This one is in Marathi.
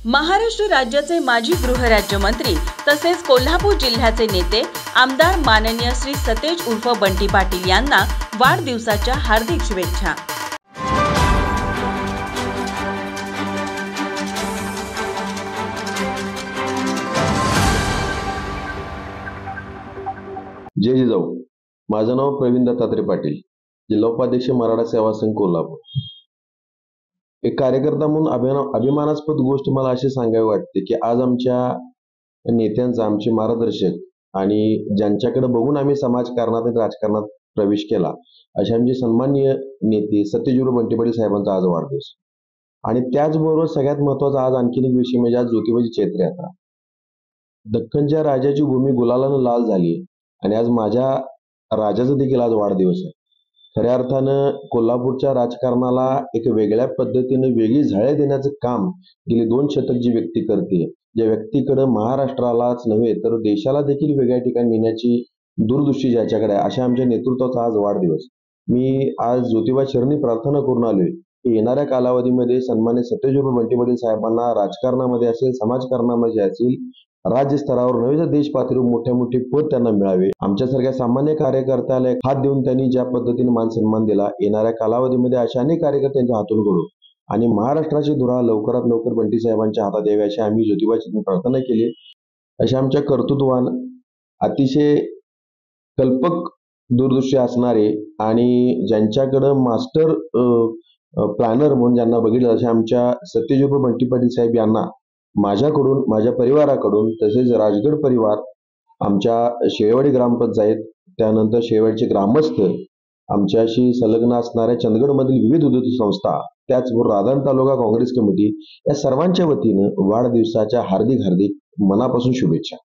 महाराष्ट्र राज्याचे माजी गृहराज्यमंत्री तसेच कोल्हापूर जिल्ह्याचे नेते आमदार माननीय श्री सतेज उर्फ बंटी पाटील यांना वाढदिवसाच्या हार्दिक शुभेच्छा। जय जिजाऊ। माझं नाव प्रवीण दत्तात्रय पाटील, जिल्हा उपाध्यक्ष मराठा सेवा संघ कोल्हापूर। एक कार्यकर्ता म्हणून अभिमानास्पद गोष्ट मला अशी सांगावी वाटते की आज आमच्या नेत्यांचा, आमचे मार्गदर्शक आणि ज्यांच्याकडे बघून आम्ही समाजकारणात आणि राजकारणात प्रवेश केला अशा आमचे सन्माननीय नेते सतेज उर्फ बंटी पाटील साहेबांचा आज वाढदिवस। आणि त्याचबरोबर सगळ्यात महत्त्वाचा आज आणखीन एक विषय म्हणजे आज ज्योतिबाची चैत्र यात्रा। दख्खनच्या राजाची भूमी गुलालानं लाल झाली आणि आज माझ्या राजाचा देखील आज वाढदिवस आहे। खऱ्या अर्थानं कोल्हापूरच्या राजकारणाला एक वेगळ्या पद्धतीने वेगळी झळा देण्याचं काम गेली 2 शतक जी व्यक्ती करते, ज्या व्यक्तीकडे महाराष्ट्रालाच नव्हे तर देशाला देखील वेगळ्या ठिकाणी नेण्याची दूरदृष्टी ज्याच्याकडे आहे, अशा आमच्या नेतृत्वाचा आज वाढदिवस। मी आज ज्योतिबा चरणी प्रार्थना करून आलोय की येणाऱ्या कालावधीमध्ये सन्मान्य सतेज उर्फ बंटी पाटील साहेबांना राजकारणामध्ये असेल, समाजकारणामध्ये असेल, राज्य स्तरावर नव्हे तर देश पातळीवर मोठे पद त्यांना मिळावे। आमच्यासारख्या सामान्य कार्यकर्त्याला एक हात देऊन त्यांनी ज्या पद्धतीने मान सन्मान दिला, येणाऱ्या कालावधीमध्ये अशा अनेक कार्यकर्त्यांच्या हातून घडू आणि महाराष्ट्राची धुरा लवकरात लवकर बंटी साहेबांच्या हातात यावी अशी आम्ही ज्योतिबाची प्रार्थना केली। अशा आमच्या कर्तृत्वान अतिशय कल्पक दूरदृष्टी असणारे आणि ज्यांच्याकडे मास्टर प्लॅनर म्हणून ज्यांना बघितलं अशा आमच्या सतेज उर्फ बंटी पाटील साहेब यांना माझ्याकडून, माझ्या परिवाराकडून तसेच राजगड परिवार, आमच्या शेळेवाडी ग्रामपंचायत, त्यानंतर शेळेवाडीचे ग्रामस्थ, आमच्याशी संलग्न असणाऱ्या चंदगडमधील विविध उद्योग संस्था, त्याचबरोबर राधान तालुका काँग्रेस कमिटी या सर्वांच्या वतीनं वाढदिवसाच्या हार्दिक मनापासून शुभेच्छा।